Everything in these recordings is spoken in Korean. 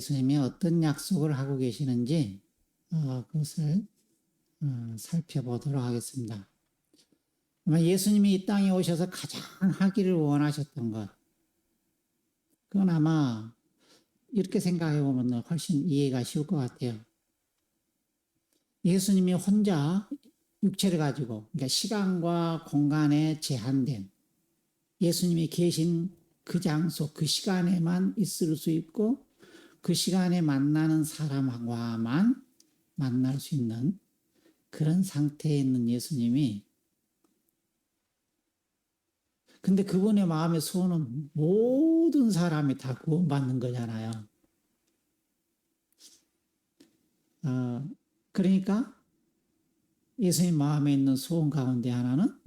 예수님이 어떤 약속을 하고 계시는지 그것을 살펴보도록 하겠습니다. 아마 예수님이 이 땅에 오셔서 가장 하기를 원하셨던 것, 그건 아마 이렇게 생각해 보면 훨씬 이해가 쉬울 것 같아요. 예수님이 혼자 육체를 가지고, 그러니까 시간과 공간에 제한된 예수님이 계신 그 장소, 그 시간에만 있을 수 있고, 그 시간에 만나는 사람과만 만날 수 있는 그런 상태에 있는 예수님이, 근데 그분의 마음의 소원은 모든 사람이 다 구원받는 거잖아요. 그러니까 예수님 마음에 있는 소원 가운데 하나는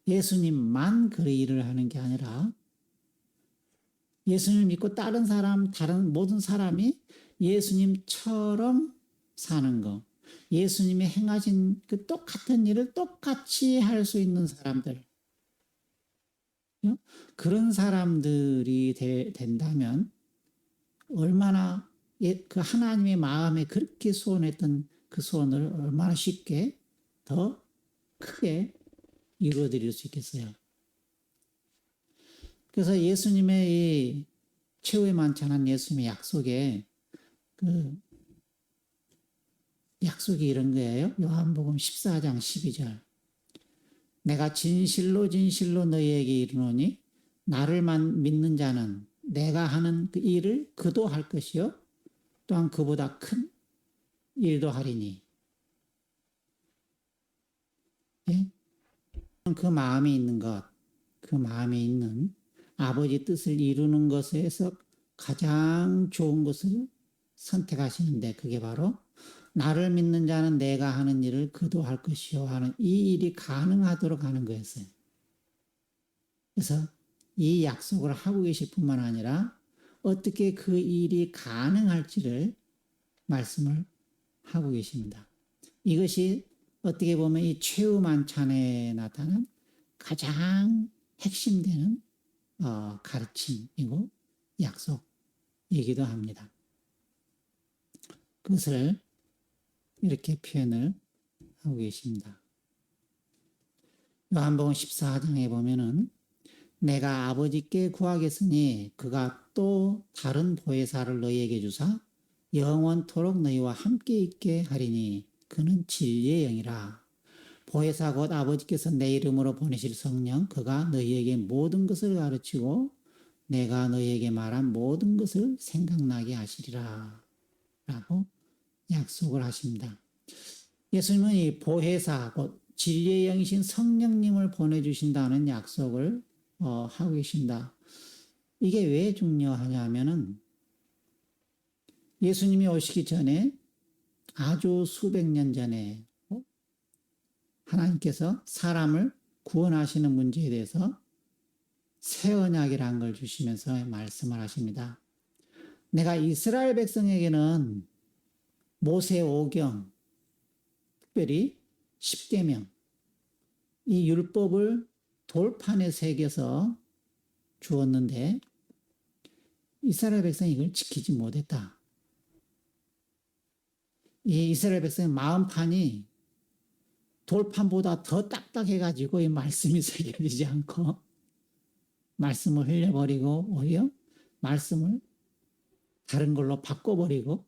예수님만 그 일을 하는 게 아니라 예수님을 믿고 다른 모든 사람이 예수님처럼 사는 거, 예수님이 행하신 그 똑같은 일을 똑같이 할 수 있는 사람들, 그런 사람들이 된다면 얼마나 그 하나님의 마음에 그렇게 소원했던 그 소원을 얼마나 쉽게 더 크게 이루어드릴 수 있겠어요. 그래서 예수님의 이 최후에 만찬한 예수님의 약속에 그 약속이 이런 거예요. 요한복음 14장 12절. 내가 진실로 진실로 너희에게 이르노니 나를 믿는 자는 내가 하는 그 일을 그도 할 것이요 또한 그보다 큰 일도 하리니. 예? 그 마음에 있는 것, 그 마음에 있는 아버지 뜻을 이루는 것에서 가장 좋은 것을 선택하시는데 그게 바로 나를 믿는 자는 내가 하는 일을 그도 할 것이요 하는 이 일이 가능하도록 하는 거였어요. 그래서 이 약속을 하고 계실 뿐만 아니라 어떻게 그 일이 가능할지를 말씀을 하고 계십니다. 이것이 어떻게 보면 이 최후 만찬에 나타난 가장 핵심되는 가르침이고 약속이기도 합니다. 그것을 이렇게 표현을 하고 계십니다. 요한복음 14장에 보면은 내가 아버지께 구하겠으니 그가 또 다른 보혜사를 너희에게 주사 영원토록 너희와 함께 있게 하리니 그는 진리의 영이라. 보혜사 곧 아버지께서 내 이름으로 보내실 성령 그가 너희에게 모든 것을 가르치고 내가 너희에게 말한 모든 것을 생각나게 하시리라 라고 약속을 하십니다. 예수님은 이 보혜사 곧 진리의 영이신 성령님을 보내주신다는 약속을 하고 계신다. 이게 왜 중요하냐면은 예수님이 오시기 전에 아주 수백 년 전에 하나님께서 사람을 구원하시는 문제에 대해서 새 언약이라는 걸 주시면서 말씀을 하십니다. 내가 이스라엘 백성에게는 모세 오경, 특별히 10계명, 이 율법을 돌판에 새겨서 주었는데 이스라엘 백성이 이걸 지키지 못했다. 이 이스라엘 백성의 마음판이 돌판보다 더 딱딱해가지고 이 말씀이 새겨지지 않고 말씀을 흘려버리고 오히려 말씀을 다른 걸로 바꿔버리고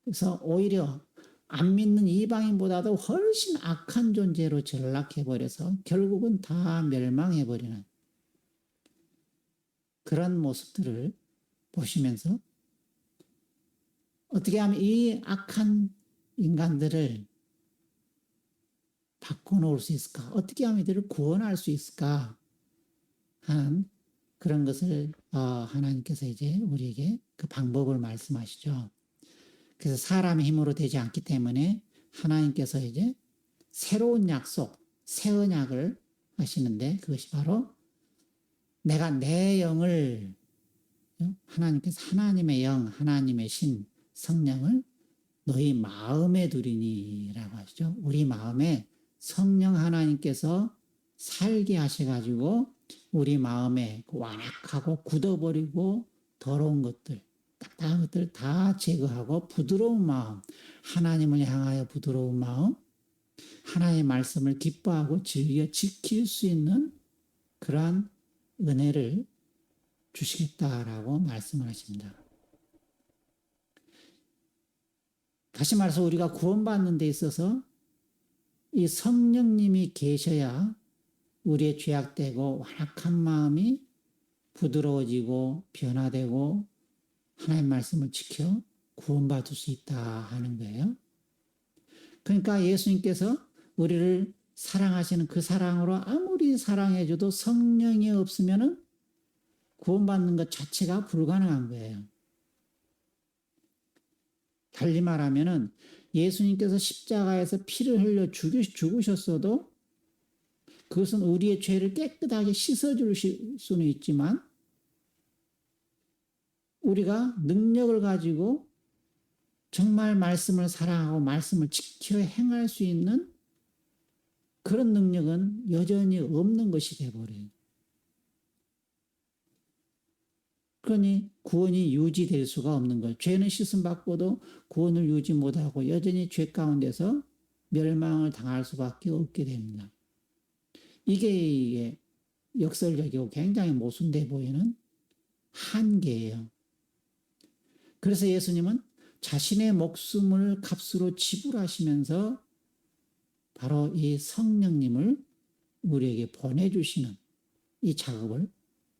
그래서 오히려 안 믿는 이방인보다도 훨씬 악한 존재로 전락해버려서 결국은 다 멸망해버리는 그런 모습들을 보시면서 어떻게 하면 이 악한 인간들을 바꿔놓을 수 있을까? 어떻게 하면 이들을 구원할 수 있을까? 하는 그런 것을 하나님께서 이제 우리에게 그 방법을 말씀하시죠. 그래서 사람의 힘으로 되지 않기 때문에 하나님께서 이제 새로운 약속, 새 언약을 하시는데 그것이 바로 내가 내 영을 하나님께서 하나님의 영, 하나님의 신, 성령을 너희 마음에 두리니 라고 하시죠. 우리 마음에 성령 하나님께서 살게 하셔가지고 우리 마음에 완악하고 굳어버리고 더러운 것들, 딱딱한 것들 다 제거하고 부드러운 마음, 하나님을 향하여 부드러운 마음, 하나님의 말씀을 기뻐하고 즐겨 지킬 수 있는 그러한 은혜를 주시겠다라고 말씀을 하십니다. 다시 말해서 우리가 구원받는 데 있어서 이 성령님이 계셔야 우리의 죄악되고 완악한 마음이 부드러워지고 변화되고 하나님의 말씀을 지켜 구원받을 수 있다 하는 거예요. 그러니까 예수님께서 우리를 사랑하시는 그 사랑으로 아무리 사랑해줘도 성령이 없으면 구원받는 것 자체가 불가능한 거예요. 달리 말하면 예수님께서 십자가에서 피를 흘려 죽으셨어도 그것은 우리의 죄를 깨끗하게 씻어줄 수는 있지만 우리가 능력을 가지고 정말 말씀을 사랑하고 말씀을 지켜 행할 수 있는 그런 능력은 여전히 없는 것이 되어버려요. 그러니 구원이 유지될 수가 없는 거예요. 죄는 씻음받고도 구원을 유지 못하고 여전히 죄 가운데서 멸망을 당할 수밖에 없게 됩니다. 이게 역설적이고 굉장히 모순돼 보이는 한계예요. 그래서 예수님은 자신의 목숨을 값으로 지불하시면서 바로 이 성령님을 우리에게 보내주시는 이 작업을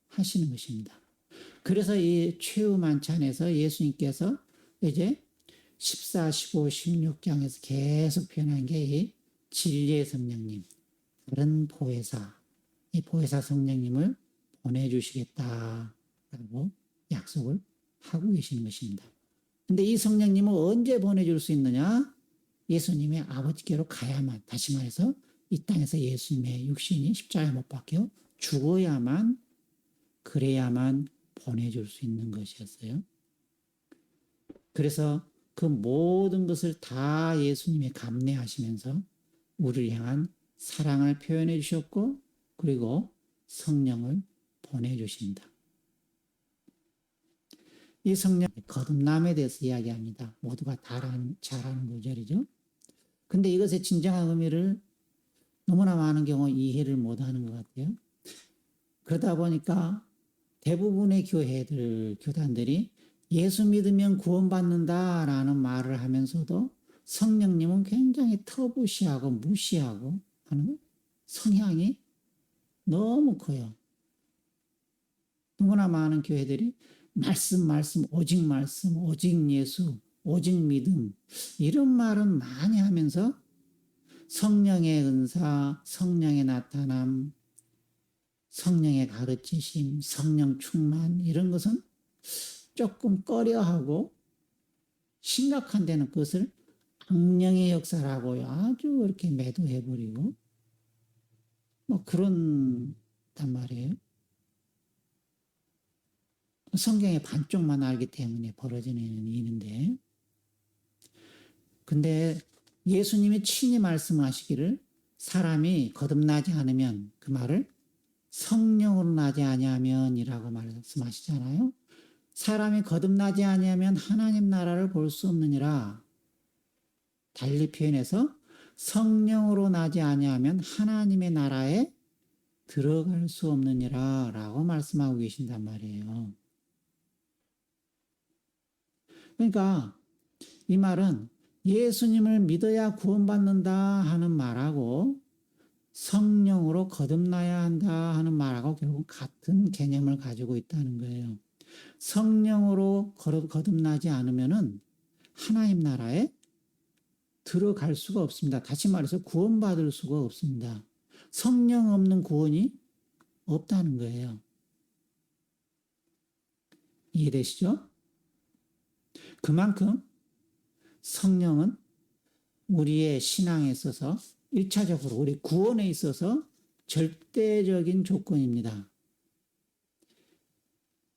하시는 것입니다. 그래서 이 최후 만찬에서 예수님께서 이제 14, 15, 16장에서 계속 표현한 게 이 진리의 성령님, 다른 보혜사, 이 보혜사 성령님을 보내주시겠다라고 약속을 하고 계시는 것입니다. 근데 이 성령님을 언제 보내줄 수 있느냐? 예수님의 아버지께로 가야만, 다시 말해서 이 땅에서 예수님의 육신이 십자가에 못 박혀 죽어야만, 그래야만 보내줄 수 있는 것이었어요. 그래서 그 모든 것을 다 예수님이 감내하시면서 우리를 향한 사랑을 표현해 주셨고 그리고 성령을 보내주신다. 이 성령 거듭남에 대해서 이야기합니다. 모두가 잘 아는 구절이죠. 근데 이것의 진정한 의미를 너무나 많은 경우 이해를 못하는 것 같아요. 그러다 보니까 대부분의 교단들이 예수 믿으면 구원받는다라는 말을 하면서도 성령님은 굉장히 터부시하고 무시하고 하는 성향이 너무 커요. 너무나 많은 교회들이 말씀, 오직 예수, 오직 믿음 이런 말은 많이 하면서 성령의 은사, 성령의 나타남, 성령의 가르치심, 성령 충만 이런 것은 조금 꺼려하고 심각한 데는 그것을 악령의 역사라고 아주 그렇게 매도해버리고 뭐 그런단 말이에요. 성경의 반쪽만 알기 때문에 벌어지는 일인데 근데 예수님이 친히 말씀하시기를 사람이 거듭나지 않으면 그 말을 성령으로 나지 아니하면이라고 말씀하시잖아요. 사람이 거듭나지 아니하면 하나님 나라를 볼 수 없느니라. 달리 표현해서 성령으로 나지 아니하면 하나님의 나라에 들어갈 수 없느니라 라고 말씀하고 계신단 말이에요. 그러니까 이 말은 예수님을 믿어야 구원받는다 하는 말하고 성령으로 거듭나야 한다 하는 말하고 결국 같은 개념을 가지고 있다는 거예요. 성령으로 거듭나지 않으면은 하나님 나라에 들어갈 수가 없습니다. 다시 말해서 구원받을 수가 없습니다. 성령 없는 구원이 없다는 거예요. 이해되시죠? 그만큼 성령은 우리의 신앙에 있어서 1차적으로 우리 구원에 있어서 절대적인 조건입니다.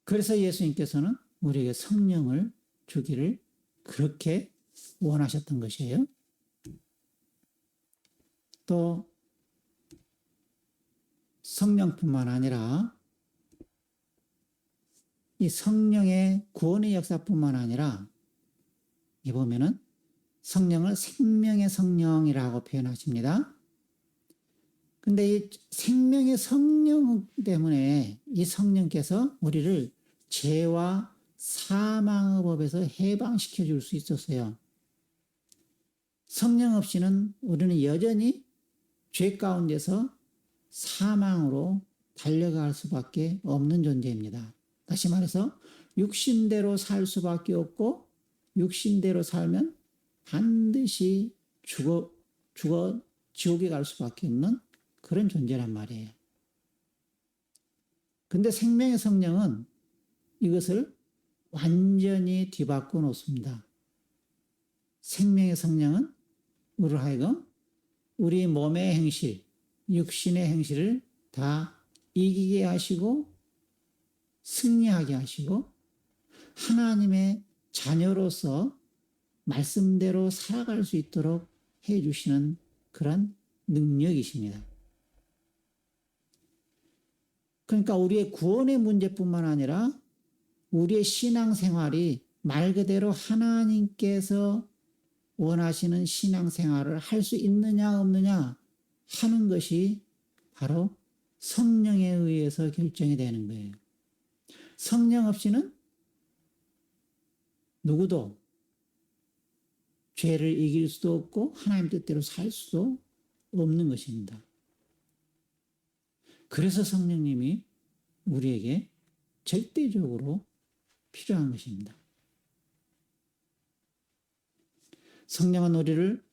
그래서 예수님께서는 우리에게 성령을 주기를 그렇게 원하셨던 것이에요. 또 성령뿐만 아니라 이 성령의 구원의 역사뿐만 아니라 이 보면은 성령을 생명의 성령이라고 표현하십니다. 근데 이 생명의 성령 때문에 이 성령께서 우리를 죄와 사망의 법에서 해방시켜 줄 수 있었어요. 성령 없이는 우리는 여전히 죄 가운데서 사망으로 달려갈 수밖에 없는 존재입니다. 다시 말해서 육신대로 살 수밖에 없고 육신대로 살면 반드시 죽어 지옥에 갈 수밖에 없는 그런 존재란 말이에요. 근데 생명의 성령은 이것을 완전히 뒤바꿔 놓습니다. 생명의 성령은 우리로 하여금 우리 몸의 행실, 육신의 행실을 다 이기게 하시고 승리하게 하시고 하나님의 자녀로서 말씀대로 살아갈 수 있도록 해주시는 그런 능력이십니다. 그러니까 우리의 구원의 문제뿐만 아니라 우리의 신앙생활이 말 그대로 하나님께서 원하시는 신앙생활을 할 수 있느냐 없느냐 하는 것이 바로 성령에 의해서 결정이 되는 거예요. 성령 없이는 누구도 죄를 이길 수도 없고 하나님 뜻대로 살 수도 없는 것입니다. 그래서 성령님이 우리에게 절대적으로 필요한 것입니다. 성령은 우리를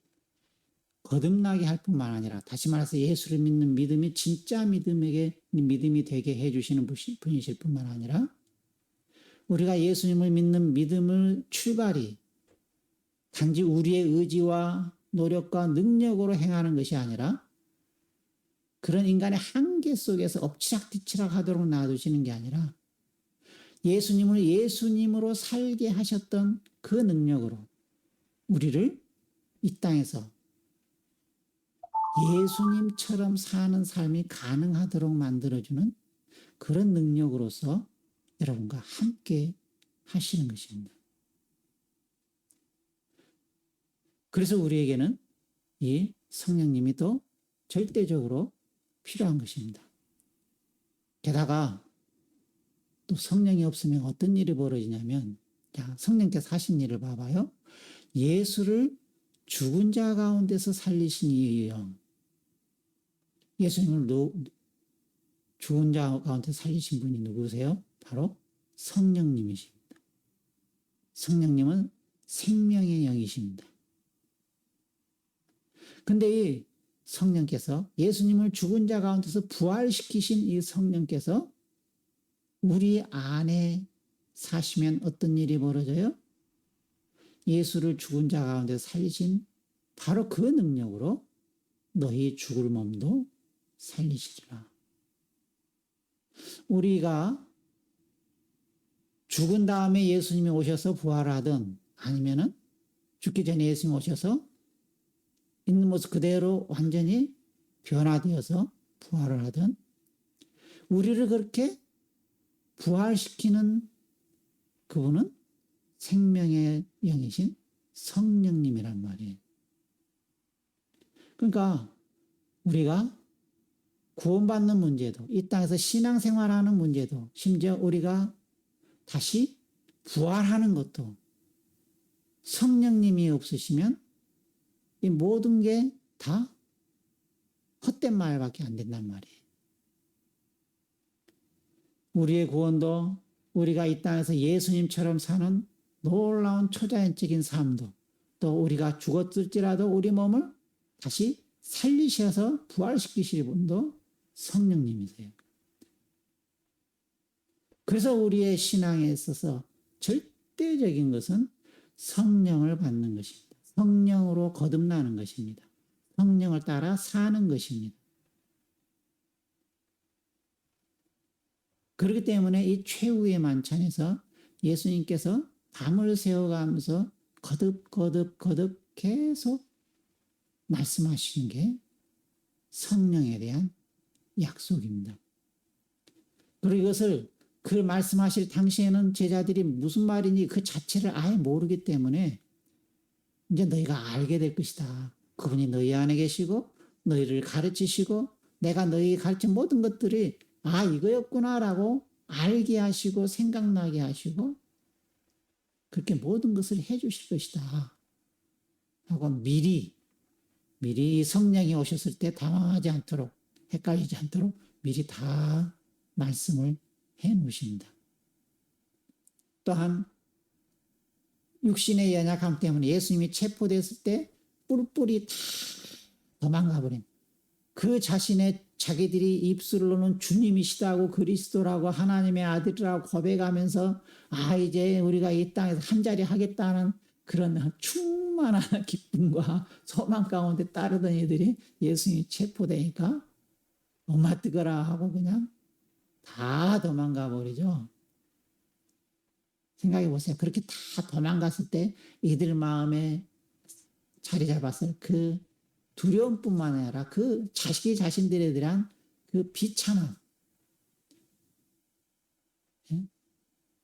거듭나게 할 뿐만 아니라 다시 말해서 예수를 믿는 믿음이 진짜 믿음이 되게 해주시는 분이실 뿐만 아니라 우리가 예수님을 믿는 믿음을 출발이 단지 우리의 의지와 노력과 능력으로 행하는 것이 아니라 그런 인간의 한계 속에서 엎치락뒤치락 하도록 놔두시는 게 아니라 예수님을 예수님으로 살게 하셨던 그 능력으로 우리를 이 땅에서 예수님처럼 사는 삶이 가능하도록 만들어주는 그런 능력으로서 여러분과 함께 하시는 것입니다. 그래서 우리에게는 이 성령님이 더 절대적으로 필요한 것입니다. 게다가 또 성령이 없으면 어떤 일이 벌어지냐면 성령께서 하신 일을 봐봐요. 예수를 죽은 자 가운데서 살리신 이 영, 예수님을 죽은 자 가운데 살리신 분이 누구세요? 바로 성령님이십니다. 성령님은 생명의 영이십니다. 근데 이 성령께서 예수님을 죽은 자 가운데서 부활시키신 이 성령께서 우리 안에 사시면 어떤 일이 벌어져요? 예수를 죽은 자 가운데 살리신 바로 그 능력으로 너희 죽을 몸도 살리시리라. 우리가 죽은 다음에 예수님이 오셔서 부활하든 아니면은 죽기 전에 예수님이 오셔서 있는 모습 그대로 완전히 변화되어서 부활을 하든 우리를 그렇게 부활시키는 그분은 생명의 영이신 성령님이란 말이에요. 그러니까 우리가 구원받는 문제도 이 땅에서 신앙생활하는 문제도 심지어 우리가 다시 부활하는 것도 성령님이 없으시면 이 모든 게 다 헛된 말밖에 안 된단 말이에요. 우리의 구원도 우리가 이 땅에서 예수님처럼 사는 놀라운 초자연적인 삶도 또 우리가 죽었을지라도 우리 몸을 다시 살리셔서 부활시키실 분도 성령님이세요. 그래서 우리의 신앙에 있어서 절대적인 것은 성령을 받는 것입니다. 성령으로 거듭나는 것입니다. 성령을 따라 사는 것입니다. 그렇기 때문에 이 최후의 만찬에서 예수님께서 밤을 새워가면서 거듭 계속 말씀하시는 게 성령에 대한 약속입니다. 그리고 이것을 그 말씀하실 당시에는 제자들이 무슨 말이니 그 자체를 아예 모르기 때문에 이제 너희가 알게 될 것이다. 그분이 너희 안에 계시고 너희를 가르치시고 내가 너희 가르친 모든 것들이 아 이거였구나라고 알게 하시고 생각나게 하시고 그렇게 모든 것을 해주실 것이다. 하고 미리 성령이 오셨을 때 당황하지 않도록 헷갈리지 않도록 미리 다 말씀을 해 놓으십니다. 또한 육신의 연약함 때문에 예수님이 체포됐을 때 뿔뿔이 다 도망가 버린 그 자신의 자기들이 입술로는 주님이시다고 그리스도라고 하나님의 아들이라고 고백하면서 아 이제 우리가 이 땅에서 한 자리 하겠다는 그런 충만한 기쁨과 소망 가운데 따르던 이들이 예수님이 체포되니까 엄마 뜨거라 하고 그냥 다 도망가 버리죠. 생각해 보세요. 그렇게 다 도망갔을 때 이들 마음에 자리 잡았을 그 두려움뿐만 아니라 그 자식이 자신들에 대한 그 비참함.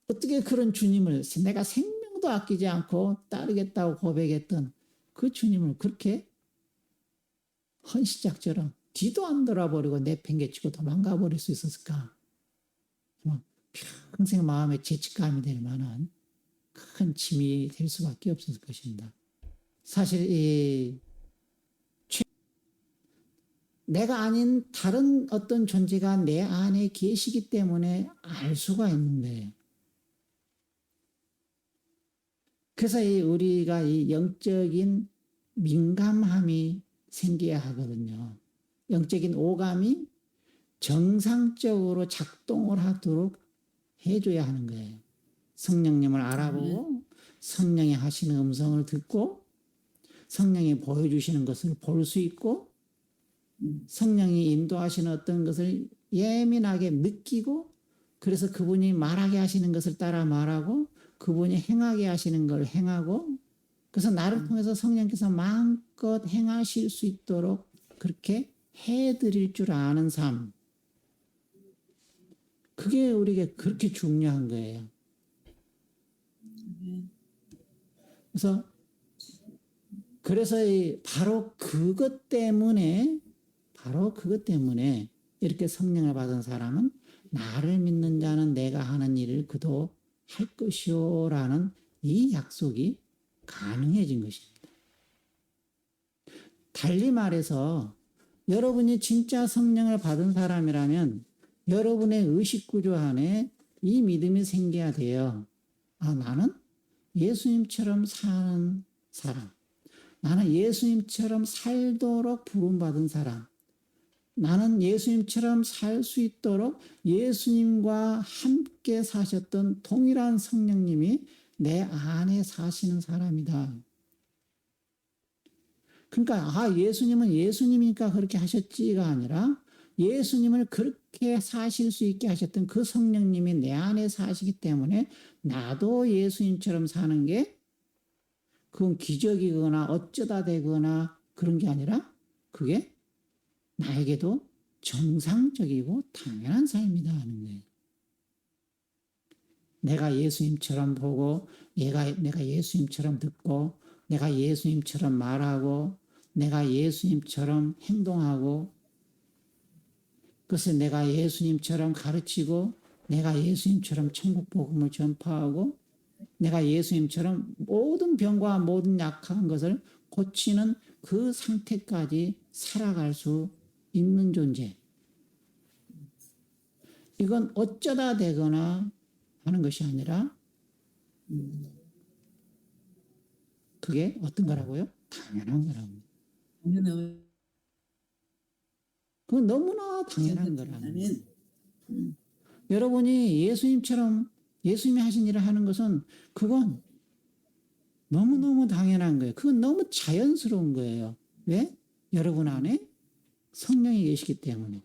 어떻게 그런 주님을 내가 생명도 아끼지 않고 따르겠다고 고백했던 그 주님을 그렇게 헌시작처럼 뒤도 안 돌아버리고 내팽개치고 도망가 버릴 수 있었을까? 평생 마음에 죄책감이 될 만한 큰 짐이 될 수밖에 없었을 것입니다. 사실 내가 아닌 다른 어떤 존재가 내 안에 계시기 때문에 알 수가 있는 거예요. 그래서 우리가 이 영적인 민감함이 생겨야 하거든요. 영적인 오감이 정상적으로 작동을 하도록 해줘야 하는 거예요. 성령님을 알아보고 성령이 하시는 음성을 듣고 성령이 보여주시는 것을 볼 수 있고 성령이 인도하시는 어떤 것을 예민하게 느끼고 그래서 그분이 말하게 하시는 것을 따라 말하고 그분이 행하게 하시는 걸 행하고 그래서 나를 통해서 성령께서 마음껏 행하실 수 있도록 그렇게 해드릴 줄 아는 삶. 그게 우리에게 그렇게 중요한 거예요. 그래서 바로 그것 때문에 이렇게 성령을 받은 사람은 나를 믿는 자는 내가 하는 일을 그도 할 것이오라는 이 약속이 가능해진 것입니다. 달리 말해서 여러분이 진짜 성령을 받은 사람이라면 여러분의 의식구조 안에 이 믿음이 생겨야 돼요. 아, 나는 예수님처럼 사는 사람. 나는 예수님처럼 살도록 부름받은 사람. 나는 예수님처럼 살 수 있도록 예수님과 함께 사셨던 동일한 성령님이 내 안에 사시는 사람이다. 그러니까 예수님은 예수님이니까 그렇게 하셨지가 아니라 예수님을 그렇게 사실 수 있게 하셨던 그 성령님이 내 안에 사시기 때문에 나도 예수님처럼 사는 게 그건 기적이거나 어쩌다 되거나 그런 게 아니라 그게 나에게도 정상적이고 당연한 삶이다 하는 거예요. 내가 예수님처럼 보고 내가 예수님처럼 듣고 내가 예수님처럼 말하고 내가 예수님처럼 행동하고 그래서 내가 예수님처럼 가르치고 내가 예수님처럼 천국 복음을 전파하고 내가 예수님처럼 모든 병과 모든 약한 것을 고치는 그 상태까지 살아갈 수 있는 존재. 이건 어쩌다 되거나 하는 것이 아니라 그게 어떤 거라고요? 당연한 거라고. 그건 너무나 당연한 거라고. 여러분이 예수님이 하신 일을 하는 것은 그건 너무너무 당연한 거예요. 그건 너무 자연스러운 거예요. 왜? 여러분 안에 성령이 계시기 때문에.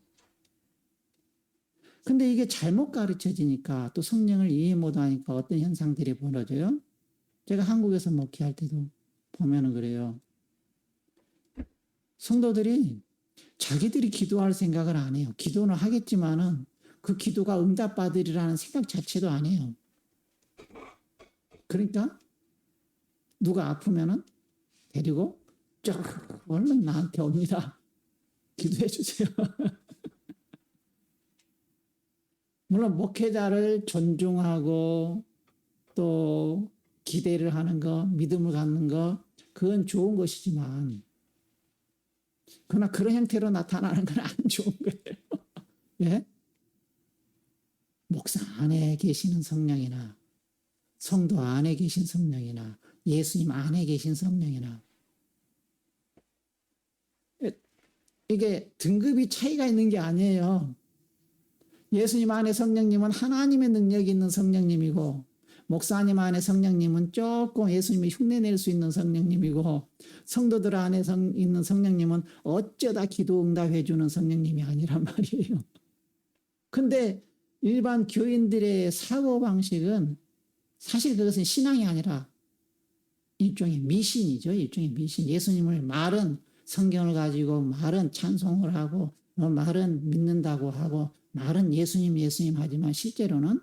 근데 이게 잘못 가르쳐지니까 또 성령을 이해 못하니까 어떤 현상들이 벌어져요? 제가 한국에서 목회할 때도 보면은 그래요. 성도들이 자기들이 기도할 생각을 안 해요. 기도는 하겠지만은 그 기도가 응답받으리라는 생각 자체도 안 해요. 그러니까 누가 아프면은 데리고 쫙 얼른 나한테 옵니다. 기도해 주세요. 물론 목회자를 존중하고 또 기대를 하는 거, 믿음을 갖는 거, 그건 좋은 것이지만, 그러나 그런 형태로 나타나는 건 안 좋은 거예요. 예? 목사 안에 계시는 성령이나, 성도 안에 계신 성령이나, 예수님 안에 계신 성령이나, 이게 등급이 차이가 있는 게 아니에요. 예수님 안에 성령님은 하나님의 능력이 있는 성령님이고, 목사님 안에 성령님은 조금 예수님이 흉내낼 수 있는 성령님이고, 성도들 안에 있는 성령님은 어쩌다 기도 응답해 주는 성령님이 아니란 말이에요. 근데 일반 교인들의 사고방식은 사실 그것은 신앙이 아니라 일종의 미신이죠. 일종의 미신. 예수님을 말은 성경을 가지고 말은 찬송을 하고 말은 믿는다고 하고 말은 예수님 예수님 하지만 실제로는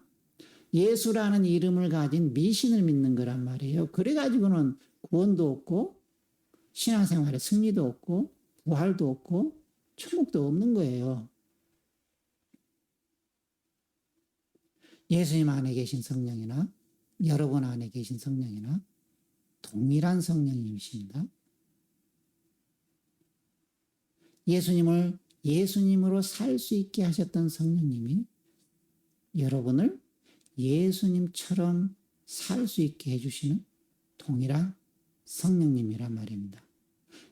예수라는 이름을 가진 미신을 믿는 거란 말이에요. 그래가지고는 구원도 없고 신앙생활에 승리도 없고 부활도 없고 천국도 없는 거예요. 예수님 안에 계신 성령이나 여러분 안에 계신 성령이나 동일한 성령님이십니다. 예수님을 예수님으로 살 수 있게 하셨던 성령님이 여러분을 예수님처럼 살 수 있게 해주시는 동일한 성령님이란 말입니다.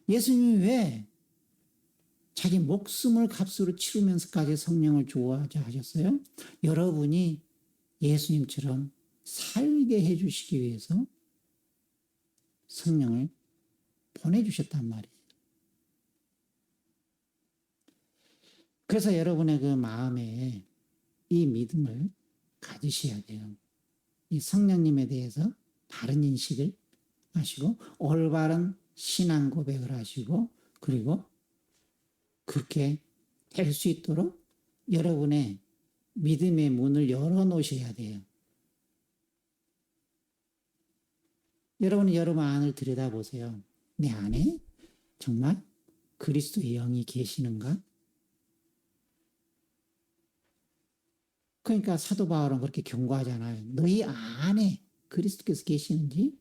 예수님이 왜 자기 목숨을 값으로 치르면서까지 성령을 주어야 하셨어요? 여러분이 예수님처럼 살게 해주시기 위해서 성령을 보내주셨단 말이에요. 그래서 여러분의 그 마음에 이 믿음을 가지셔야 돼요. 이 성령님에 대해서 바른 인식을 하시고 올바른 신앙 고백을 하시고 그리고 그렇게 될 수 있도록 여러분의 믿음의 문을 열어놓으셔야 돼요. 여러분은 여러분 안을 들여다보세요. 내 안에 정말 그리스도의 영이 계시는가? 그러니까 사도 바울은 그렇게 경고하잖아요. 너희 안에 그리스도께서 계시는지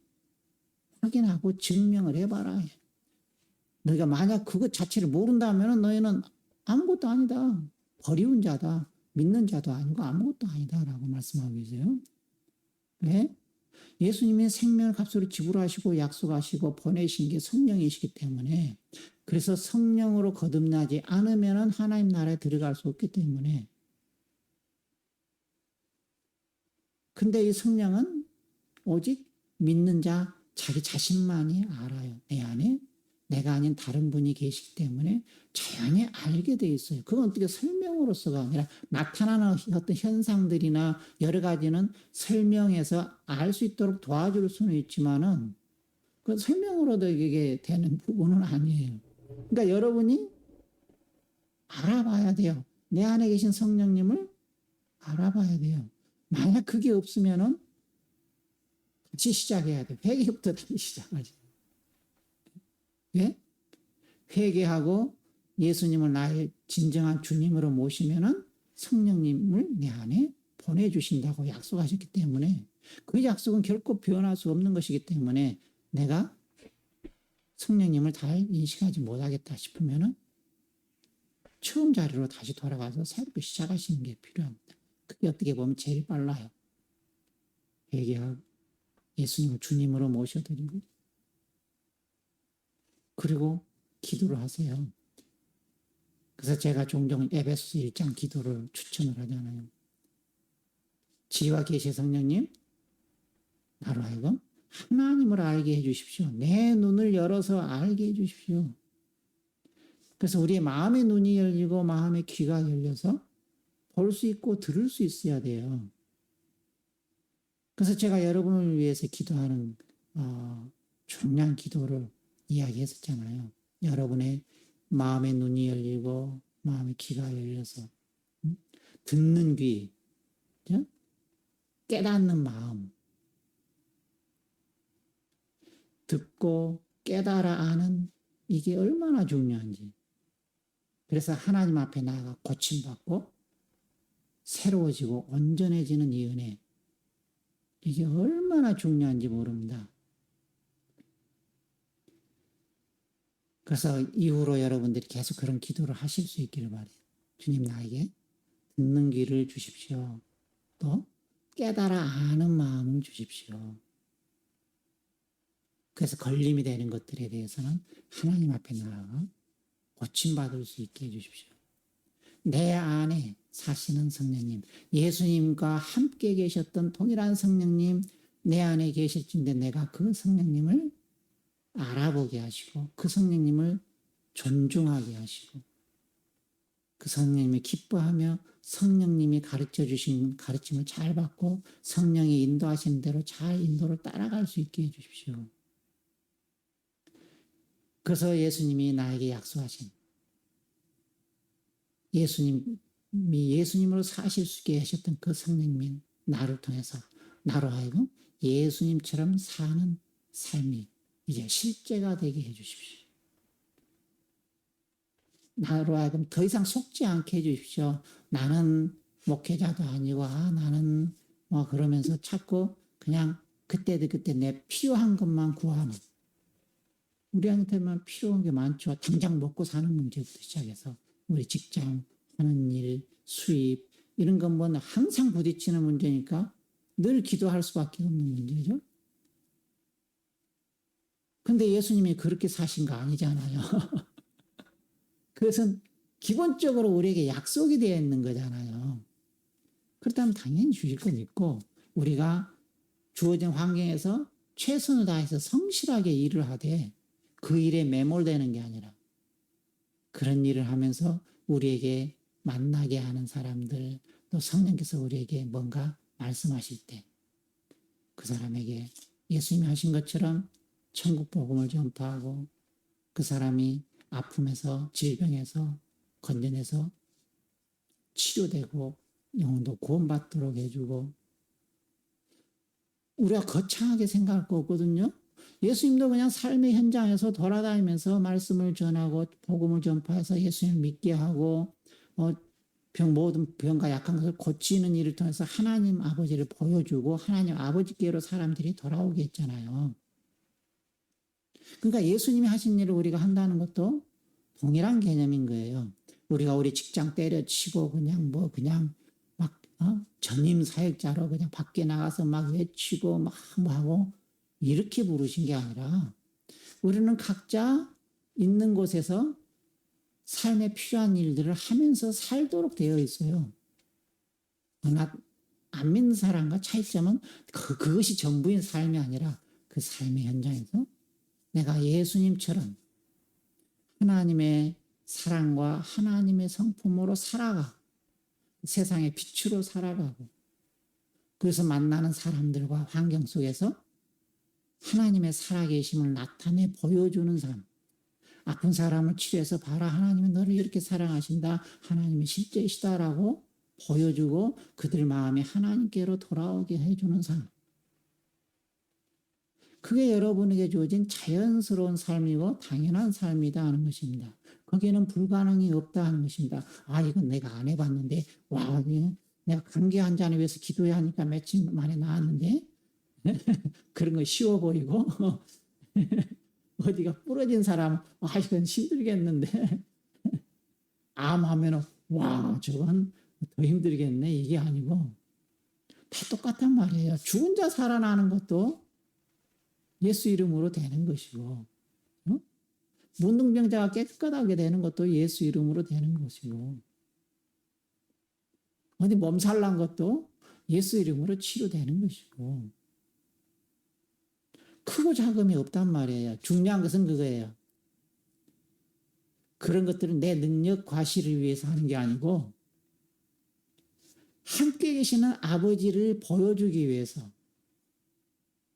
확인하고 증명을 해봐라. 너희가 만약 그것 자체를 모른다면 너희는 아무것도 아니다. 버리운 자다. 믿는 자도 아니고 아무것도 아니다. 라고 말씀하고 계세요. 왜? 예수님이 생명을 값으로 지불하시고 약속하시고 보내신 게 성령이시기 때문에 그래서 성령으로 거듭나지 않으면 하나님 나라에 들어갈 수 없기 때문에 근데 이 성령은 오직 믿는 자 자기 자신만이 알아요. 내 안에 내가 아닌 다른 분이 계시기 때문에 자연히 알게 돼 있어요. 그건 어떻게 설명으로서가 아니라 나타나는 어떤 현상들이나 여러 가지는 설명해서 알 수 있도록 도와줄 수는 있지만은 그 설명으로도 이게 되는 부분은 아니에요. 그러니까 여러분이 알아봐야 돼요. 내 안에 계신 성령님을 알아봐야 돼요. 만약 그게 없으면은 같이 시작해야 돼. 회개부터 다시 시작하지. 예? 회개하고 예수님을 나의 진정한 주님으로 모시면은 성령님을 내 안에 보내주신다고 약속하셨기 때문에 그 약속은 결코 변할 수 없는 것이기 때문에 내가 성령님을 잘 인식하지 못하겠다 싶으면은 처음 자리로 다시 돌아가서 새롭게 시작하시는 게 필요합니다. 그게 어떻게 보면 제일 빨라요. 회개하고 예수님을 주님으로 모셔드리고 그리고 기도를 하세요. 그래서 제가 종종 에베소서 1장 기도를 추천을 하잖아요. 지혜와 계시 성령님, 나로 하여금 하나님을 알게 해주십시오. 내 눈을 열어서 알게 해주십시오. 그래서 우리의 마음의 눈이 열리고 마음의 귀가 열려서 볼 수 있고 들을 수 있어야 돼요. 그래서 제가 여러분을 위해서 기도하는 중요한 기도를 이야기했었잖아요. 여러분의 마음의 눈이 열리고 마음의 귀가 열려서 듣는 귀, 그죠? 깨닫는 마음, 듣고 깨달아 아는 이게 얼마나 중요한지. 그래서 하나님 앞에 나아가 고침받고 새로워지고 온전해지는 이 은혜, 이게 얼마나 중요한지 모릅니다. 그래서 이후로 여러분들이 계속 그런 기도를 하실 수 있기를 바래요. 주님, 나에게 듣는 귀를 주십시오. 또 깨달아 아는 마음을 주십시오. 그래서 걸림이 되는 것들에 대해서는 하나님 앞에 나아가 고침받을 수 있게 해주십시오. 내 안에 사시는 성령님, 예수님과 함께 계셨던 동일한 성령님 내 안에 계실진데 내가 그 성령님을 알아보게 하시고 그 성령님을 존중하게 하시고 그 성령님이 기뻐하며 성령님이 가르쳐 주신 가르침을 잘 받고 성령이 인도하시는 대로 잘 인도를 따라갈 수 있게 해주십시오. 그래서 예수님이 나에게 약속하신 예수님으로 사실 수 있게 하셨던 그 성령님이 나를 통해서 나로 하여금 예수님처럼 사는 삶이 이제 실제가 되게 해주십시오. 나로 하여금 더 이상 속지 않게 해주십시오. 나는 목회자도 아니고 나는 뭐 그러면서 자꾸 그냥 그때 내 필요한 것만 구하는, 우리한테만 필요한 게 많죠. 당장 먹고 사는 문제부터 시작해서 우리 직장 하는 일, 수입 이런 건 뭐 항상 부딪히는 문제니까 늘 기도할 수밖에 없는 문제죠. 근데 예수님이 그렇게 사신 거 아니잖아요. 그것은 기본적으로 우리에게 약속이 되어 있는 거잖아요. 그렇다면 당연히 주실 건 있고 우리가 주어진 환경에서 최선을 다해서 성실하게 일을 하되 그 일에 매몰되는 게 아니라 그런 일을 하면서 우리에게 만나게 하는 사람들, 또 성령께서 우리에게 뭔가 말씀하실 때 그 사람에게 예수님이 하신 것처럼 천국 복음을 전파하고 그 사람이 아픔에서 질병에서 건져내서 치료되고 영혼도 구원받도록 해주고, 우리가 거창하게 생각할 거 없거든요. 예수님도 그냥 삶의 현장에서 돌아다니면서 말씀을 전하고 복음을 전파해서 예수님을 믿게 하고 모든 병과 약한 것을 고치는 일을 통해서 하나님 아버지를 보여주고 하나님 아버지께로 사람들이 돌아오게 했잖아요. 그러니까 예수님이 하신 일을 우리가 한다는 것도 동일한 개념인 거예요. 우리가 우리 직장 때려치고 그냥 막 전임 사역자로 그냥 밖에 나가서 막 외치고 막 뭐 하고 이렇게 부르신 게 아니라 우리는 각자 있는 곳에서 삶에 필요한 일들을 하면서 살도록 되어 있어요. 그러나 안 믿는 사람과 차이점은 그것이 전부인 삶이 아니라 그 삶의 현장에서 내가 예수님처럼 하나님의 사랑과 하나님의 성품으로 살아가 세상의 빛으로 살아가고 그래서 만나는 사람들과 환경 속에서 하나님의 살아계심을 나타내 보여주는 삶. 아픈 사람을 치료해서 봐라, 하나님은 너를 이렇게 사랑하신다, 하나님이 실제이시다라고 보여주고 그들 마음이 하나님께로 돌아오게 해주는 삶. 그게 여러분에게 주어진 자연스러운 삶이고 당연한 삶이다 하는 것입니다. 거기에는 불가능이 없다 하는 것입니다. 이건 내가 안 해봤는데 내가 감기 환자를 위해서 기도해야 하니까 며칠 만에 나았는데 그런 거 쉬워 보이고 어디가 부러진 사람 이건 힘들겠는데 암하면은 저건 더 힘들겠네 이게 아니고 다 똑같단 말이에요. 죽은 자 살아나는 것도 예수 이름으로 되는 것이고 문둥병자가 깨끗하게 되는 것도 예수 이름으로 되는 것이고 어디 몸살 난 것도 예수 이름으로 치료되는 것이고 크고 작음이 없단 말이에요. 중요한 것은 그거예요. 그런 것들은 내 능력 과시를 위해서 하는 게 아니고 함께 계시는 아버지를 보여주기 위해서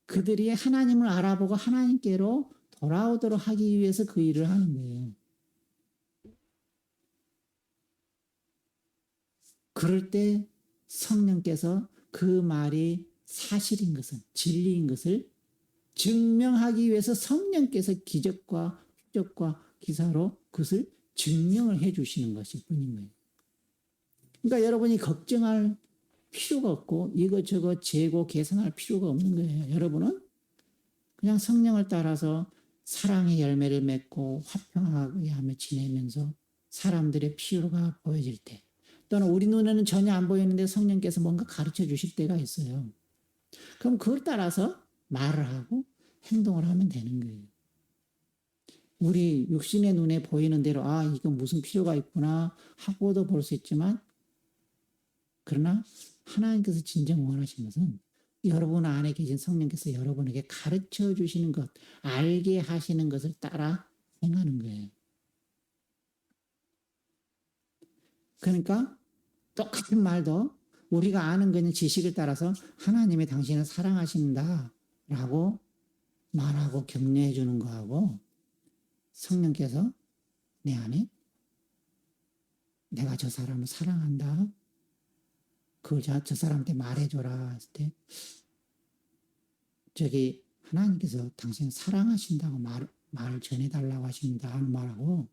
그들이 하나님을 알아보고 하나님께로 돌아오도록 하기 위해서 그 일을 하는 거예요. 그럴 때 성령께서 그 말이 사실인 것은, 진리인 것을 증명하기 위해서 성령께서 기적과 표적과 기사로 그것을 증명을 해 주시는 것일 뿐인 거예요. 그러니까 여러분이 걱정할 필요가 없고 이것저것 재고 계산할 필요가 없는 거예요. 여러분은 그냥 성령을 따라서 사랑의 열매를 맺고 화평하게 하며 지내면서 사람들의 필요가 보여질 때, 또는 우리 눈에는 전혀 안 보이는데 성령께서 뭔가 가르쳐 주실 때가 있어요. 그럼 그걸 따라서 말을 하고 행동을 하면 되는 거예요. 우리 육신의 눈에 보이는 대로 이건 무슨 필요가 있구나 하고도 볼 수 있지만, 그러나 하나님께서 진정 원하시는 것은 여러분 안에 계신 성령께서 여러분에게 가르쳐 주시는 것, 알게 하시는 것을 따라 행하는 거예요. 그러니까 똑같은 말도 우리가 아는 그냥 지식을 따라서 하나님이 당신을 사랑하신다 라고 말하고 격려해 주는 거하고, 성령께서 내 안에 내가 저 사람을 사랑한다, 그걸 저 사람한테 말해줘라 했을 때, 저기 하나님께서 당신을 사랑하신다고 말을 전해달라고 하신다 하는 말하고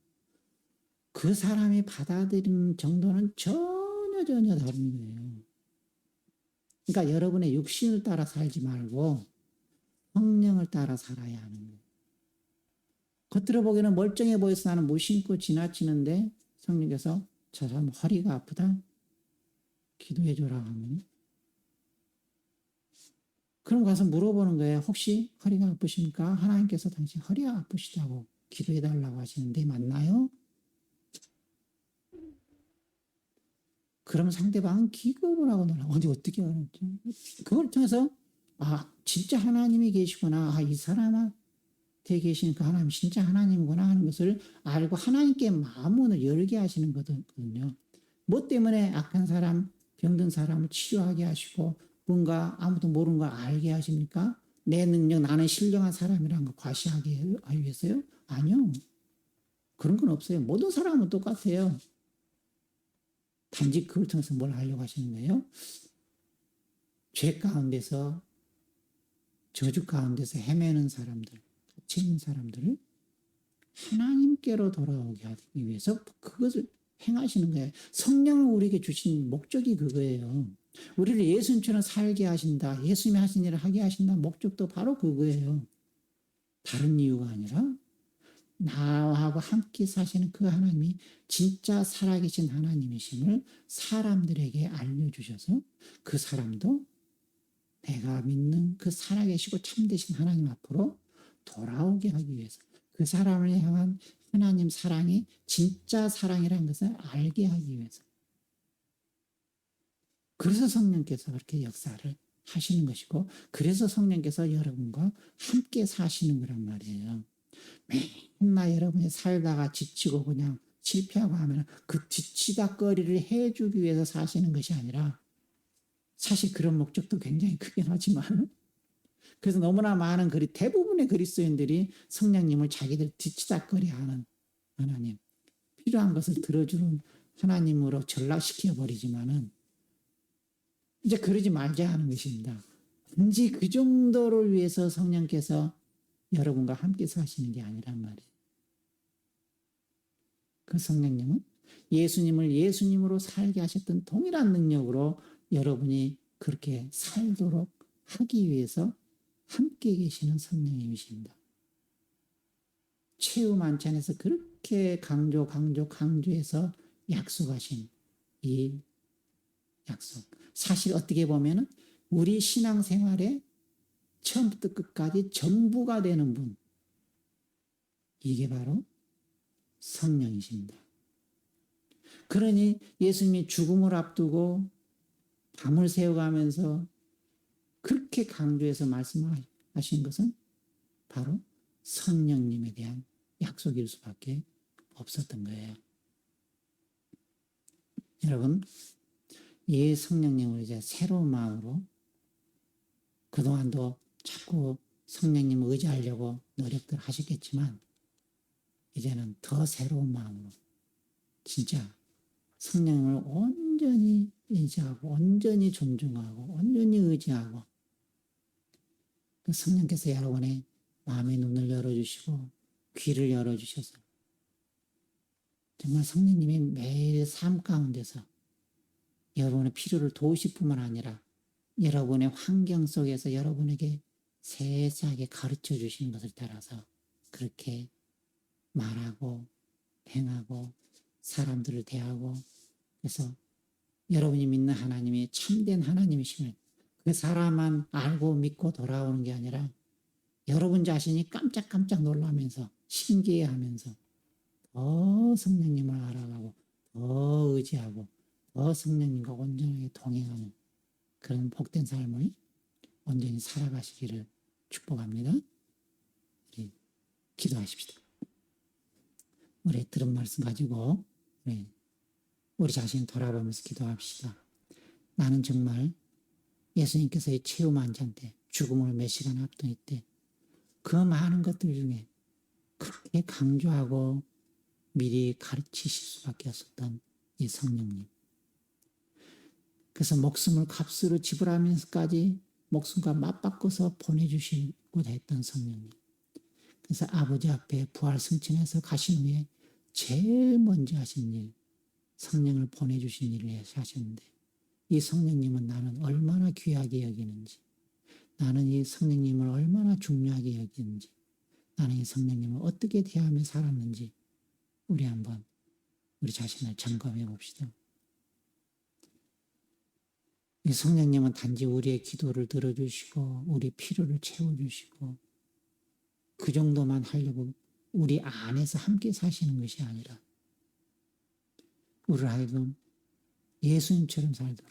그 사람이 받아들이는 정도는 전혀 다른 거예요. 그러니까 여러분의 육신을 따라 살지 말고 성령을 따라 살아야 하는 거예요. 겉으로 보기에는 멀쩡해 보여서 나는 무심코 지나치는데 성령께서 저 사람 허리가 아프다 기도해 줘라 하면, 그럼 가서 물어보는 거예요. 혹시 허리가 아프십니까? 하나님께서 당신 허리가 아프시다고 기도해 달라고 하시는데 맞나요? 그러면 상대방은 기겁을 하고 놀라. 어떻게 알았죠? 그걸 통해서 진짜 하나님이 계시구나. 이 사람한테 계신 그 하나님 진짜 하나님이구나 하는 것을 알고 하나님께 마음문을 열게 하시는 거거든요. 뭐 때문에 악한 사람, 병든 사람을 치료하게 하시고 뭔가 아무도 모르는 걸 알게 하십니까? 내 능력, 나는 신령한 사람이라는 걸 과시하기 위해서요? 아니요. 그런 건 없어요. 모든 사람은 똑같아요. 단지 그걸 통해서 뭘 하려고 하시는 거예요? 죄 가운데서, 저주 가운데서 헤매는 사람들, 갇혀 있는 사람들을 하나님께로 돌아오게 하기 위해서 그것을 행하시는 거예요. 성령을 우리에게 주신 목적이 그거예요. 우리를 예수님처럼 살게 하신다, 예수님이 하신 일을 하게 하신다 목적도 바로 그거예요. 다른 이유가 아니라 나하고 함께 사시는 그 하나님이 진짜 살아계신 하나님이심을 사람들에게 알려주셔서 그 사람도 내가 믿는 그 살아계시고 참되신 하나님 앞으로 돌아오게 하기 위해서, 그 사람을 향한 하나님 사랑이 진짜 사랑이라는 것을 알게 하기 위해서, 그래서 성령께서 그렇게 역사를 하시는 것이고, 그래서 성령께서 여러분과 함께 사시는 거란 말이에요. 맨날 여러분이 살다가 지치고 그냥 실패하고 하면 그 지치다거리를 해주기 위해서 사시는 것이 아니라, 사실 그런 목적도 굉장히 크긴 하지만, 그래서 너무나 많은 대부분의 그리스도인들이 성령님을 자기들 뒤치다거리하는 하나님, 필요한 것을 들어주는 하나님으로 전락시켜 버리지만은 이제 그러지 말자 하는 것입니다. 단지 그 정도를 위해서 성령께서 여러분과 함께 사시는 게 아니란 말이에요. 그 성령님은 예수님을 예수님으로 살게 하셨던 동일한 능력으로 여러분이 그렇게 살도록 하기 위해서 함께 계시는 성령님이십니다. 최후 만찬에서 그렇게 강조해서 약속하신 이 약속. 사실 어떻게 보면은 우리 신앙생활의 처음부터 끝까지 전부가 되는 분, 이게 바로 성령이십니다. 그러니 예수님이 죽음을 앞두고 밤을 새워가면서 그렇게 강조해서 말씀하신 것은 바로 성령님에 대한 약속일 수밖에 없었던 거예요. 여러분, 이 성령님을 이제 새로운 마음으로, 그동안도 자꾸 성령님을 의지하려고 노력들 하셨겠지만 이제는 더 새로운 마음으로 진짜 성령님을 온전히 인식하고 온전히 존중하고 온전히 의지하고 그 성령께서 여러분의 마음의 눈을 열어주시고 귀를 열어주셔서 정말 성령님이 매일 삶 가운데서 여러분의 필요를 도우실 뿐만 아니라 여러분의 환경 속에서 여러분에게 세세하게 가르쳐 주시는 것을 따라서 그렇게 말하고 행하고 사람들을 대하고 그래서 여러분이 믿는 하나님이 참된 하나님이시면 그 사람만 알고 믿고 돌아오는 게 아니라 여러분 자신이 깜짝깜짝 놀라면서 신기해하면서 더 성령님을 알아가고 더 의지하고 더 성령님과 온전하게 동행하는 그런 복된 삶을 온전히 살아가시기를 축복합니다. 우리 기도하십시다. 우리 들은 말씀 가지고 우리 자신 돌아보면서 기도합시다. 나는 정말 예수님께서의 체험 환장 때 죽음을 몇 시간 앞둔 때 그 많은 것들 중에 그렇게 강조하고 미리 가르치실 수밖에 없었던 이 성령님. 그래서 목숨을 값으로 지불하면서까지 목숨과 맞바꿔서 보내주시고 했던 성령님. 그래서 아버지 앞에 부활 승천해서 가신 후에 제일 먼저 하신 일, 성령을 보내주신 일을 하셨는데 이 성령님은 나는 얼마나 귀하게 여기는지, 나는 이 성령님을 얼마나 중요하게 여기는지, 나는 이 성령님을 어떻게 대하며 살았는지 우리 한번 우리 자신을 점검해 봅시다. 이 성령님은 단지 우리의 기도를 들어주시고 우리 필요를 채워주시고 그 정도만 하려고 우리 안에서 함께 사시는 것이 아니라 우리를 하여금 예수님처럼 살도록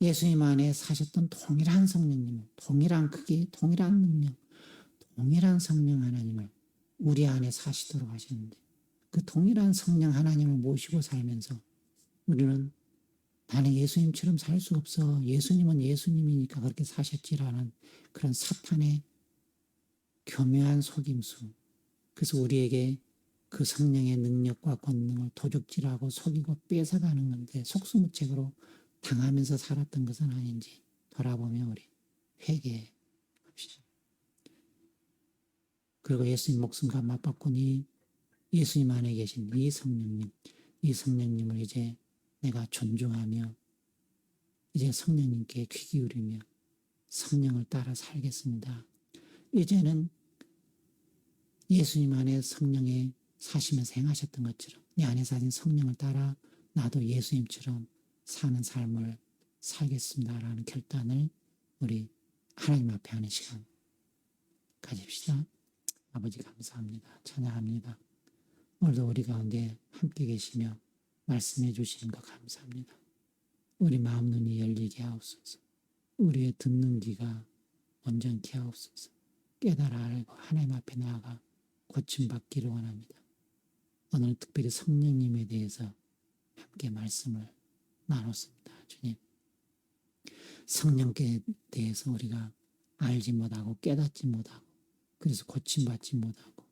예수님 안에 사셨던 동일한 성령님, 동일한 크기, 동일한 능력, 동일한 성령 하나님을 우리 안에 사시도록 하셨는데 그 동일한 성령 하나님을 모시고 살면서 우리는 나는 예수님처럼 살 수 없어. 예수님은 예수님이니까 그렇게 사셨지라는 그런 사탄의 교묘한 속임수. 그래서 우리에게 그 성령의 능력과 권능을 도적질하고 속이고 뺏어가는 건데 속수무책으로 당하면서 살았던 것은 아닌지 돌아보며 우리 회개합시다. 그리고 예수님 목숨과 맞바꾸니 예수님 안에 계신 이 성령님, 이 성령님을 이제 내가 존중하며 이제 성령님께 귀 기울이며 성령을 따라 살겠습니다. 이제는 예수님 안에 성령에 사시면서 행하셨던 것처럼 내 안에 사신 성령을 따라 나도 예수님처럼 사는 삶을 살겠습니다라는 결단을 우리 하나님 앞에 하는 시간 가집시다. 아버지 감사합니다. 찬양합니다. 오늘도 우리 가운데 함께 계시며 말씀해 주시는 것 감사합니다. 우리 마음 눈이 열리게 하옵소서. 우리의 듣는 귀가 온전케 하옵소서. 깨달아 알고 하나님 앞에 나아가 고침받기를 원합니다. 오늘 특별히 성령님에 대해서 함께 말씀을 나눴습니다. 주님, 성령께 대해서 우리가 알지 못하고 깨닫지 못하고 그래서 고침받지 못하고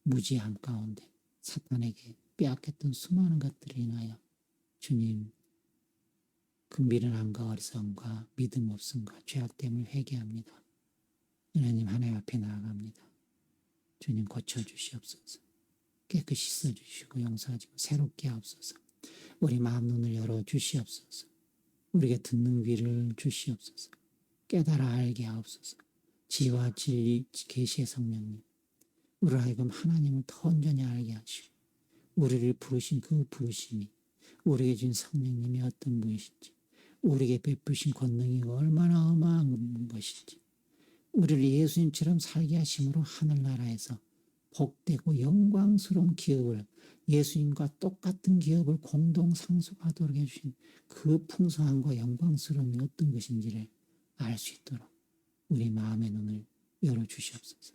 무지함 가운데 사탄에게 빼앗겼던 수많은 것들을 인하여 주님 그 미련함과 어리석음과 믿음 없음과 죄악됨을 회개합니다. 하나님 하나님 앞에 나아갑니다. 주님 고쳐주시옵소서. 깨끗이 씻어주시고 용서하시고 새롭게 하옵소서. 우리 마음 눈을 열어주시옵소서. 우리에게 듣는 귀를 주시옵소서. 깨달아 알게 하옵소서. 지혜와 진리 계시의 성령님 우리를 하여금 하나님을 더 온전히 알게 하시고 우리를 부르신 그 부르심이 우리에게 준 성령님이 어떤 분이신지 우리에게 베푸신 권능이 얼마나 어마어마한 것인지 우리를 예수님처럼 살게 하심으로 하늘나라에서 복되고 영광스러운 기업을 예수님과 똑같은 기업을 공동 상속하도록 해주신 그 풍성함과 영광스러움이 어떤 것인지를 알 수 있도록 우리 마음의 눈을 열어주시옵소서.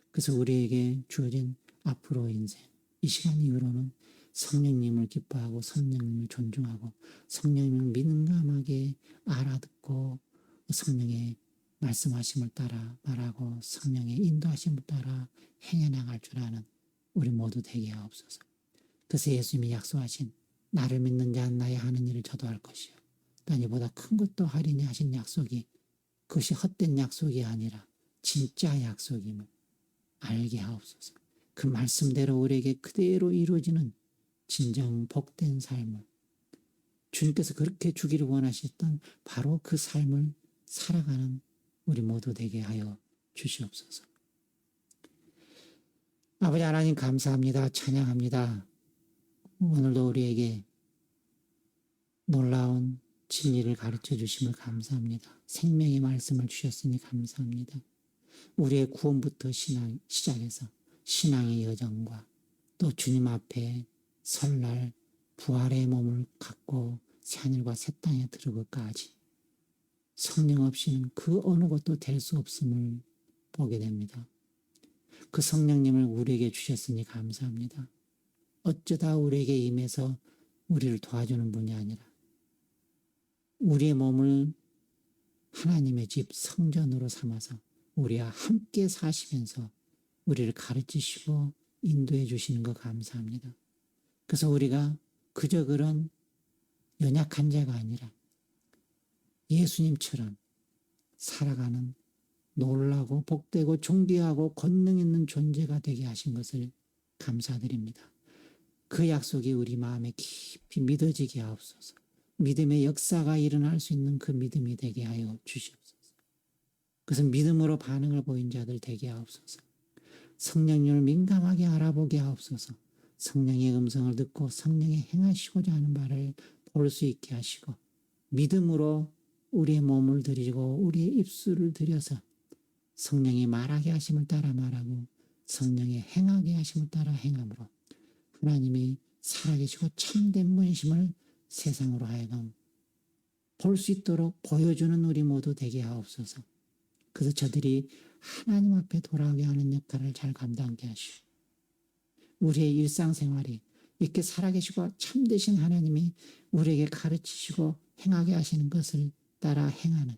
그래서 우리에게 주어진 앞으로 인생 이 시간 이후로는 성령님을 기뻐하고 성령님을 존중하고 성령님을 민감하게 알아듣고 성령의 말씀하심을 따라 말하고 성령의 인도하심을 따라 행해 나갈 줄 아는 우리 모두 되게 하옵소서. 그래서 예수님이 약속하신 나를 믿는 자는 나의 하는 일을 저도 할 것이요 난 이보다 큰 것도 하리니 하신 약속이 그것이 헛된 약속이 아니라 진짜 약속임을 알게 하옵소서. 그 말씀대로 우리에게 그대로 이루어지는 진정 복된 삶을 주님께서 그렇게 주기를 원하셨던 바로 그 삶을 살아가는 우리 모두 되게 하여 주시옵소서. 아버지 하나님 감사합니다. 찬양합니다. 오늘도 우리에게 놀라운 진리를 가르쳐 주심을 감사합니다. 생명의 말씀을 주셨으니 감사합니다. 우리의 구원부터 시작해서 신앙의 여정과 또 주님 앞에 설날 부활의 몸을 갖고 새하늘과 새 땅에 들어가기까지 성령 없이는 그 어느 것도 될 수 없음을 보게 됩니다. 그 성령님을 우리에게 주셨으니 감사합니다. 어쩌다 우리에게 임해서 우리를 도와주는 분이 아니라 우리의 몸을 하나님의 집 성전으로 삼아서 우리와 함께 사시면서 우리를 가르치시고 인도해 주시는 거 감사합니다. 그래서 우리가 그저 그런 연약한 자가 아니라 예수님처럼 살아가는 놀라고 복되고 존귀하고 권능 있는 존재가 되게 하신 것을 감사드립니다. 그 약속이 우리 마음에 깊이 믿어지게 하옵소서. 믿음의 역사가 일어날 수 있는 그 믿음이 되게 하여 주시옵소서. 그것은 믿음으로 반응을 보인 자들 되게 하옵소서. 성령님을 민감하게 알아보게 하옵소서. 성령의 음성을 듣고 성령이 행하시고자 하는 바를 볼 수 있게 하시고 믿음으로 우리의 몸을 드리고 우리의 입술을 들여서 성령이 말하게 하심을 따라 말하고 성령이 행하게 하심을 따라 행함으로 하나님이 살아계시고 참된 분이심을 세상으로 하여금 볼 수 있도록 보여주는 우리 모두 되게 하옵소서. 그래서 저들이 하나님 앞에 돌아오게 하는 역할을 잘 감당하게 하시고 우리의 일상생활이 이렇게 살아계시고 참되신 하나님이 우리에게 가르치시고 행하게 하시는 것을 따라 행하는,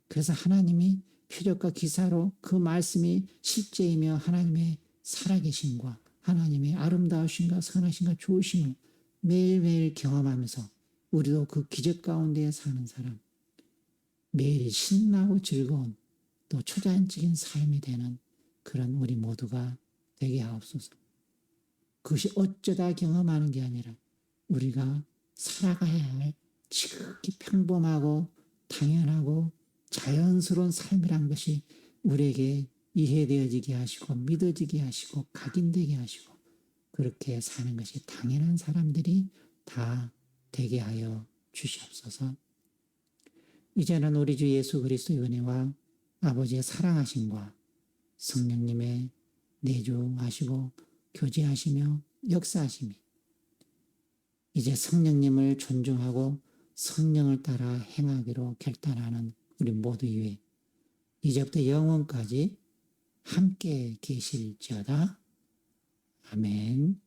그래서 하나님이 표적과 기사로 그 말씀이 실제이며 하나님의 살아계심과 하나님의 아름다우심과 선하심과 좋으심을 매일매일 경험하면서 우리도 그 기적 가운데 사는 사람, 매일 신나고 즐거운 또 초자연적인 삶이 되는 그런 우리 모두가 되게 하옵소서. 그것이 어쩌다 경험하는 게 아니라 우리가 살아가야 할 지극히 평범하고 당연하고 자연스러운 삶이란 것이 우리에게 이해되어지게 하시고 믿어지게 하시고 각인되게 하시고 그렇게 사는 것이 당연한 사람들이 다 되게 하여 주시옵소서. 이제는 우리 주 예수 그리스도의 은혜와 아버지의 사랑하심과 성령님의 내주하시고 교제하시며 역사하심이 이제 성령님을 존중하고 성령을 따라 행하기로 결단하는 우리 모두 위에 이제부터 영원까지 함께 계실지어다. 아멘.